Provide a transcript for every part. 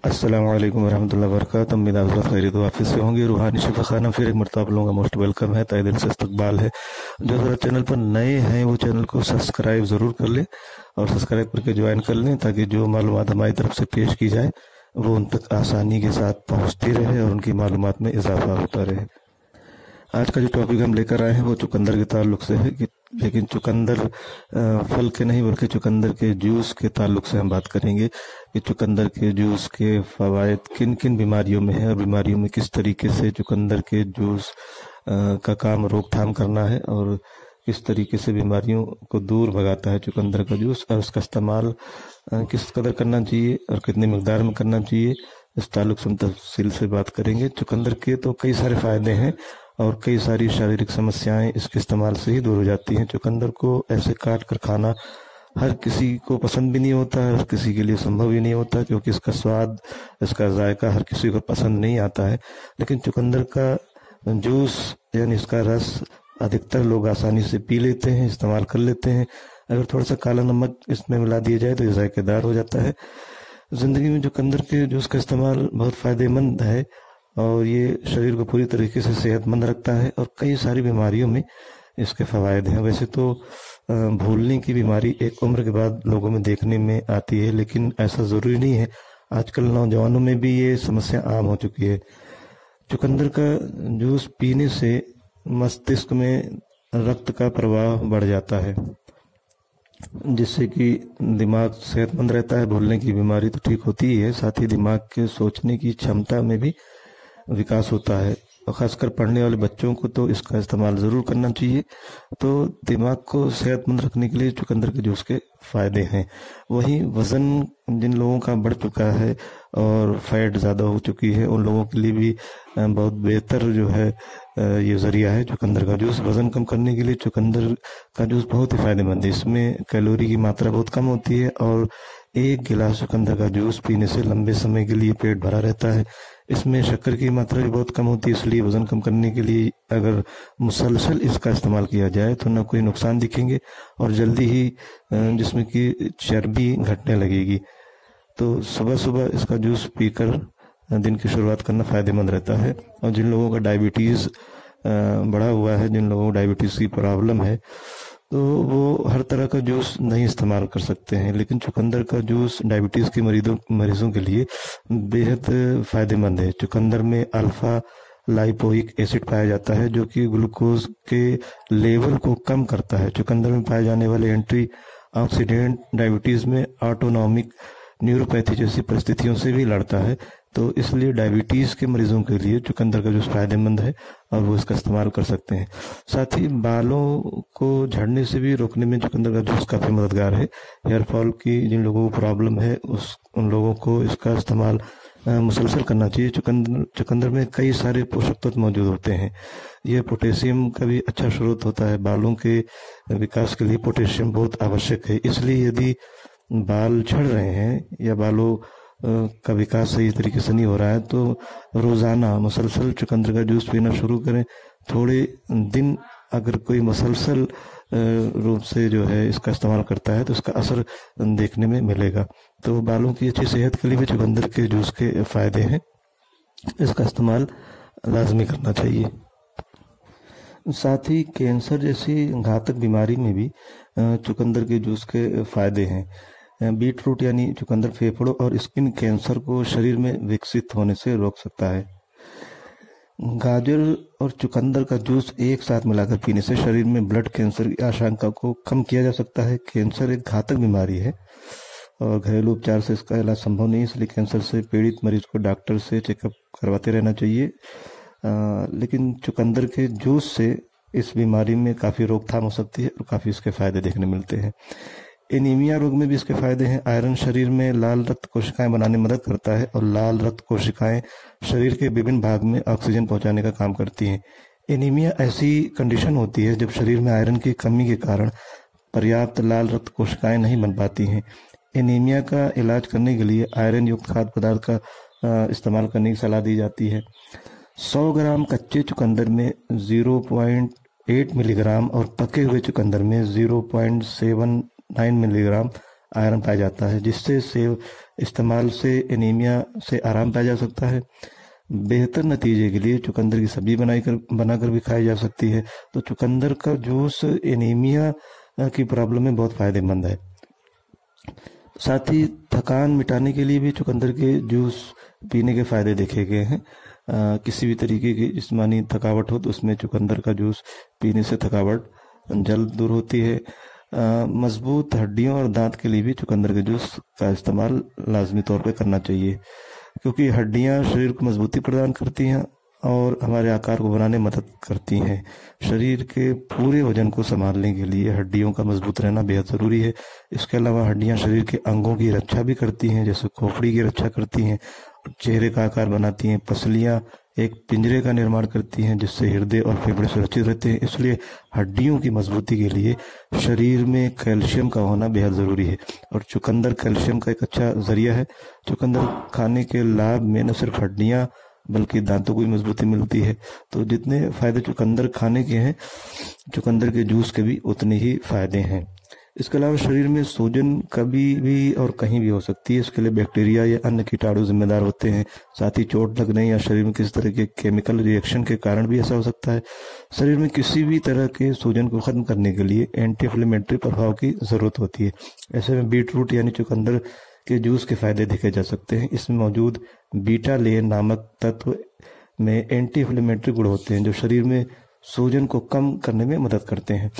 अस्सलाम वालेकुम वरहमतुल्लाहि वबरकातुहू। उम्मीद है आप सब खैरियत वाफिस से होंगे। रूहानी शिफा खाना फिर एक मरतबा आप लोगों का मोस्ट वेलकम है, तहे दिल से इस्तकबाल है। जो ज़रा चैनल पर नए हैं वो चैनल को सब्सक्राइब ज़रूर कर लें और सब्सक्राइब करके ज्वाइन कर लें, ताकि जो मालूमात हमारी तरफ से पेश की जाए वो उन तक आसानी के साथ पहुँचती रहे और उनकी मालूमात में इजाफा होता रहे। आज का जो टॉपिक हम लेकर आए हैं वो चुकंदर के ताल्लुक से है, लेकिन चुकंदर फल के नहीं बल्कि चुकंदर के जूस के ताल्लुक से हम बात करेंगे कि चुकंदर के जूस के फ़वाइद किन किन बीमारियों में है और बीमारियों में किस तरीके से चुकंदर के जूस का काम रोकथाम करना है और किस तरीके से बीमारियों को दूर भगाता है चुकंदर का जूस, और उसका इस्तेमाल किस कदर करना चाहिए और कितनी मकदार में करना चाहिए, इस ताल्लुक से हम तफसील से बात करेंगे। चुकंदर के तो कई सारे फ़ायदे हैं और कई सारी शारीरिक समस्याएं इसके इस्तेमाल से ही दूर हो जाती हैं। चुकंदर को ऐसे काट कर खाना हर किसी को पसंद भी नहीं होता, हर किसी के लिए संभव ही नहीं होता, क्योंकि इसका स्वाद, इसका जायका हर किसी को पसंद नहीं आता है। लेकिन चुकंदर का जूस यानी इसका रस अधिकतर लोग आसानी से पी लेते हैं, इस्तेमाल कर लेते हैं। अगर थोड़ा सा काला नमक इसमें मिला दिया जाए तो ये जायकेदार हो जाता है। ज़िंदगी में चुकंदर के जूस का इस्तेमाल बहुत फ़ायदेमंद है और ये शरीर को पूरी तरीके से सेहतमंद रखता है और कई सारी बीमारियों में इसके फ़वाइद हैं। वैसे तो भूलने की बीमारी एक उम्र के बाद लोगों में देखने में आती है, लेकिन ऐसा ज़रूरी नहीं है। आजकल नौजवानों में भी ये समस्या आम हो चुकी है। चुकंदर का जूस पीने से मस्तिष्क में रक्त का प्रवाह बढ़ जाता है, जिससे कि दिमाग सेहतमंद रहता है। भूलने की बीमारी तो ठीक होती ही है, साथ ही दिमाग के सोचने की क्षमता में भी विकास होता है। और ख़ासकर पढ़ने वाले बच्चों को तो इसका इस्तेमाल ज़रूर करना चाहिए। तो दिमाग को सेहतमंद रखने के लिए चुकंदर के जूस के फ़ायदे हैं। वहीं वज़न जिन लोगों का बढ़ चुका है और फैट ज़्यादा हो चुकी है, उन लोगों के लिए भी बहुत बेहतर जो है ये ज़रिया है चुकंदर का जूस। वज़न कम करने के लिए चुकंदर का जूस बहुत ही फ़ायदेमंद है। इसमें कैलोरी की मात्रा बहुत कम होती है और एक गिलास चुकंदर का जूस पीने से लंबे समय के लिए पेट भरा रहता है। इसमें शक्कर की मात्रा भी बहुत कम होती है, इसलिए वज़न कम करने के लिए अगर मुसलसल इसका इस्तेमाल किया जाए तो न कोई नुकसान दिखेंगे और जल्दी ही जिसमें कि चर्बी घटने लगेगी। तो सुबह सुबह इसका जूस पीकर दिन की शुरुआत करना फ़ायदेमंद रहता है। और जिन लोगों का डायबिटीज़ बढ़ा हुआ है, जिन लोगों को डायबिटीज़ की प्रॉब्लम है, तो वो हर तरह का जूस नहीं इस्तेमाल कर सकते हैं, लेकिन चुकंदर का जूस डायबिटीज़ के मरीजों के लिए बेहद फ़ायदेमंद है। चुकंदर में अल्फ़ा लाइपोइक एसिड पाया जाता है, जो कि ग्लूकोज के लेवल को कम करता है। चुकंदर में पाए जाने वाले एंटी ऑक्सीडेंट डायबिटीज़ में ऑटोनॉमिक न्यूरोपैथी जैसी परिस्थितियों से भी लड़ता है। तो इसलिए डायबिटीज़ के मरीजों के लिए चुकंदर का जूस फ़ायदेमंद है और वो इसका इस्तेमाल कर सकते हैं। साथ ही बालों को झड़ने से भी रोकने में चुकंदर का जूस काफ़ी मददगार है। हेयर फॉल की जिन लोगों को प्रॉब्लम है उन लोगों को इसका इस्तेमाल मुसलसल करना चाहिए। चुकंदर में कई सारे पोषक तत्व मौजूद होते हैं। यह पोटेशियम का भी अच्छा स्रोत होता है। बालों के विकास के लिए पोटेशियम बहुत आवश्यक है। इसलिए यदि बाल झड़ रहे हैं या बालों का विकास सही तरीके से नहीं हो रहा है तो रोज़ाना मुसलसल चुकंदर का जूस पीना शुरू करें। थोड़े दिन अगर कोई मुसलसल रूप से जो है इसका इस्तेमाल करता है तो इसका असर देखने में मिलेगा। तो बालों की अच्छी सेहत के लिए भी चुकंदर के जूस के फ़ायदे हैं, इसका इस्तेमाल लाजमी करना चाहिए। साथ ही कैंसर जैसी घातक बीमारी में भी चुकंदर के जूस के फ़ायदे हैं। बीट रूट यानी चुकंदर फेफड़ों और स्किन कैंसर को शरीर में विकसित होने से रोक सकता है। गाजर और चुकंदर का जूस एक साथ मिलाकर पीने से शरीर में ब्लड कैंसर की आशंका को कम किया जा सकता है। कैंसर एक घातक बीमारी है और घरेलू उपचार से इसका इलाज संभव नहीं है, इसलिए कैंसर से पीड़ित मरीज को डॉक्टर से चेकअप करवाते रहना चाहिए। लेकिन चुकंदर के जूस से इस बीमारी में काफ़ी रोकथाम हो सकती है और काफ़ी इसके फ़ायदे देखने मिलते हैं। एनीमिया रोग में भी इसके फ़ायदे हैं। आयरन शरीर में लाल रक्त कोशिकाएं बनाने में मदद करता है और लाल रक्त कोशिकाएं शरीर के विभिन्न भाग में ऑक्सीजन पहुंचाने का काम करती हैं। एनीमिया ऐसी कंडीशन होती है जब शरीर में आयरन की कमी के कारण पर्याप्त लाल रक्त कोशिकाएं नहीं बन पाती हैं। एनीमिया का इलाज करने के लिए आयरन युक्त खाद्य पदार्थ का इस्तेमाल करने की सलाह दी जाती है। 100 ग्राम कच्चे चुकंदर में 0.8 मिलीग्राम और पके हुए चुकंदर में 0.79 मिलीग्राम आयरन पाया जाता है, जिससे सेव इस्तेमाल से एनीमिया से आराम पाया जा सकता है। बेहतर नतीजे के लिए चुकंदर की सब्जी बनाकर भी खाई जा सकती है। तो चुकंदर का जूस एनीमिया की प्रॉब्लम में बहुत फायदेमंद है। साथ ही थकान मिटाने के लिए भी चुकंदर के जूस पीने के फायदे देखे गए हैं। किसी भी तरीके की जिस्मानी थकावट हो तो उसमें चुकंदर का जूस पीने से थकावट जल्द दूर होती है। मजबूत हड्डियों और दांत के लिए भी चुकंदर के जूस का इस्तेमाल लाजमी तौर पे करना चाहिए, क्योंकि हड्डियां शरीर को मजबूती प्रदान करती हैं और हमारे आकार को बनाने में मदद करती हैं। शरीर के पूरे वजन को संभालने के लिए हड्डियों का मजबूत रहना बेहद ज़रूरी है। इसके अलावा हड्डियां शरीर के अंगों की रक्षा भी करती हैं, जैसे खोपड़ी की रक्षा करती हैं, चेहरे का आकार बनाती हैं। पसलियां एक पिंजरे का निर्माण करती हैं, जिससे हृदय और फेफड़े सुरक्षित रहते हैं। इसलिए हड्डियों की मजबूती के लिए शरीर में कैल्शियम का होना बेहद ज़रूरी है, और चुकंदर कैल्शियम का एक अच्छा जरिया है। चुकंदर खाने के लाभ में न सिर्फ हड्डियां बल्कि दांतों को भी मजबूती मिलती है। तो जितने फायदे चुकंदर खाने के हैं, चुकंदर के जूस के भी उतने ही फायदे हैं। इसके अलावा शरीर में सूजन कभी भी और कहीं भी हो सकती है। इसके लिए बैक्टीरिया या अन्य कीटाणु जिम्मेदार होते हैं। साथ ही चोट लगने या शरीर में किसी तरह के केमिकल रिएक्शन के कारण भी ऐसा हो सकता है। शरीर में किसी भी तरह के सूजन को खत्म करने के लिए एंटी इन्फ्लेमेटरी प्रभाव की जरूरत होती है। ऐसे में बीट रूट यानी चुकंदर के जूस के फायदे देखे जा सकते हैं। इसमें मौजूद बीटा लेन नामक तत्व में एंटी इन्फ्लेमेटरी गुण होते हैं, जो शरीर में सूजन को कम करने में मदद करते हैं।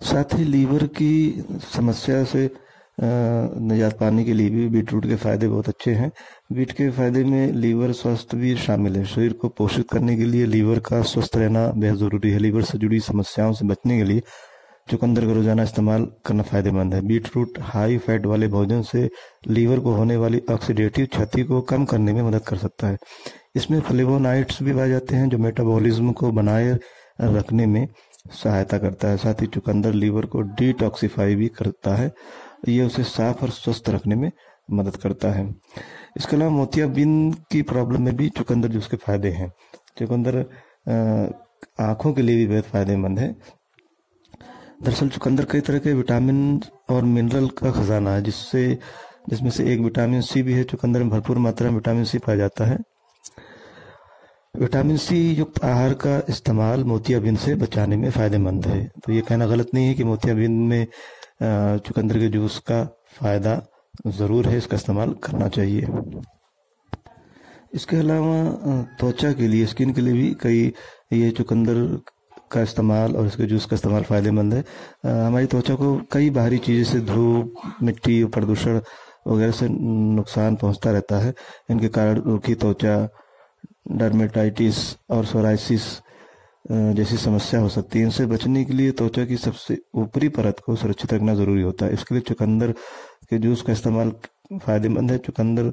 साथ ही लीवर की समस्या से निजात पाने के लिए भी बीट रूट के फायदे बहुत अच्छे हैं। बीट के फायदे में लीवर स्वास्थ्य भी शामिल है। शरीर को पोषित करने के लिए लीवर का स्वस्थ रहना बेहद जरूरी है। लीवर से जुड़ी समस्याओं से बचने के लिए चुकंदर का रोजाना इस्तेमाल करना फायदेमंद है। बीट रूट हाई फैट वाले भोजन से लीवर को होने वाली ऑक्सीडेटिव क्षति को कम करने में मदद कर सकता है। इसमें फ्लेवोनाइड्स भी पाए जाते हैं, जो मेटाबॉलिज्म को बनाए रखने में सहायता करता है। साथ ही चुकंदर लीवर को डिटॉक्सिफाई भी करता है। ये उसे साफ और स्वस्थ रखने में मदद करता है। इसके अलावा मोतियाबिंद की प्रॉब्लम में भी चुकंदर जूस के फायदे हैं। चुकंदर आंखों के लिए भी बेहद फायदेमंद है। दरअसल चुकंदर कई तरह के विटामिन और मिनरल का खजाना है, जिसमें से एक विटामिन सी भी है। चुकंदर में भरपूर मात्रा में विटामिन सी पाया जाता है। विटामिन सी युक्त आहार का इस्तेमाल मोतियाबिंद से बचाने में फायदेमंद है। तो ये कहना गलत नहीं है कि मोतियाबिंद में चुकंदर के जूस का फायदा जरूर है, इसका इस्तेमाल करना चाहिए। इसके अलावा त्वचा के लिए, स्किन के लिए भी कई ये चुकंदर का इस्तेमाल और इसके जूस का इस्तेमाल फायदेमंद है। हमारी त्वचा को कई बाहरी चीज़ों से, धूप, मिट्टी, प्रदूषण वगैरह से नुकसान पहुंचता रहता है। इनके कारण रूखी त्वचा, डर्मेटाइटिस और सोराइसिस जैसी समस्या हो सकती है। इनसे बचने के लिए त्वचा की सबसे ऊपरी परत को सुरक्षित रखना जरूरी होता है। इसके लिए चुकंदर के जूस का इस्तेमाल फायदेमंद है। चुकंदर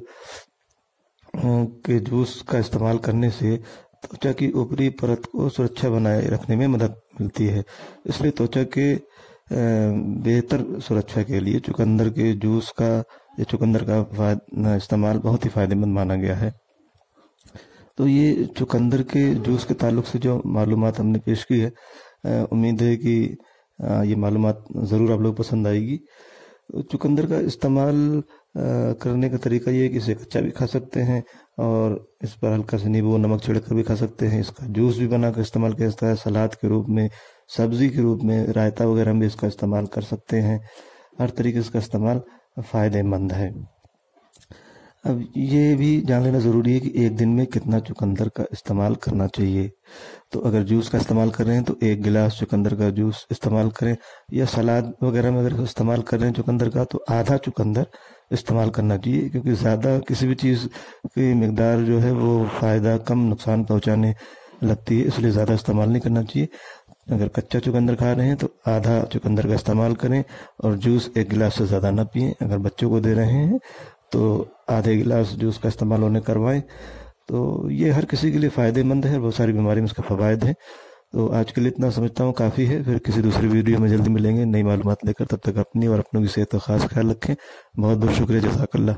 के जूस का इस्तेमाल करने से त्वचा की ऊपरी परत को सुरक्षा बनाए रखने में मदद मिलती है। इसलिए त्वचा के बेहतर सुरक्षा के लिए चुकंदर के जूस का या चुकंदर का इस्तेमाल बहुत ही फायदेमंद माना गया है। तो ये चुकंदर के जूस के ताल्लुक से जो मालूमात हमने पेश की है, उम्मीद है कि ये मालूमात ज़रूर आप लोग पसंद आएगी। चुकंदर का इस्तेमाल करने का तरीका ये है कि इसे कच्चा भी खा सकते हैं और इस पर हल्का सा नींबू नमक छिड़क भी खा सकते हैं। इसका जूस भी बनाकर इस्तेमाल किया जाता है, सलाद के रूप में, सब्जी के रूप में, रायता वगैरह में इसका इस्तेमाल कर सकते हैं। हर तरीके से इसका इस्तेमाल फ़ायदेमंद है। अब ये भी जान लेना ज़रूरी है कि एक दिन में कितना चुकंदर का इस्तेमाल करना चाहिए। तो अगर जूस का इस्तेमाल कर रहे हैं तो 1 गिलास चुकंदर का जूस इस्तेमाल करें, या सलाद वगैरह में अगर इस्तेमाल कर रहे हैं चुकंदर का तो आधा चुकंदर इस्तेमाल करना चाहिए, क्योंकि ज़्यादा किसी भी चीज़ की मिकदार जो है वो फ़ायदा कम नुकसान पहुँचाने लगती है, इसलिए ज़्यादा इस्तेमाल नहीं करना चाहिए। अगर कच्चा चुकंदर खा रहे हैं तो आधा चुकंदर का इस्तेमाल करें और जूस 1 गिलास से ज़्यादा ना पिएं। अगर बच्चों को दे रहे हैं तो आधे गिलास जूस का इस्तेमाल उन्हें करवाएं। तो ये हर किसी के लिए फ़ायदेमंद है, बहुत सारी बीमारी में इसके फ़वायद हैं। तो आज के लिए इतना समझता हूँ काफ़ी है। फिर किसी दूसरी वीडियो में जल्दी मिलेंगे नई मालूमात लेकर। तब तक अपनी और अपनों की सेहत का खास ख्याल रखें। बहुत बहुत शुक्रिया। जज़ाकल्लाह।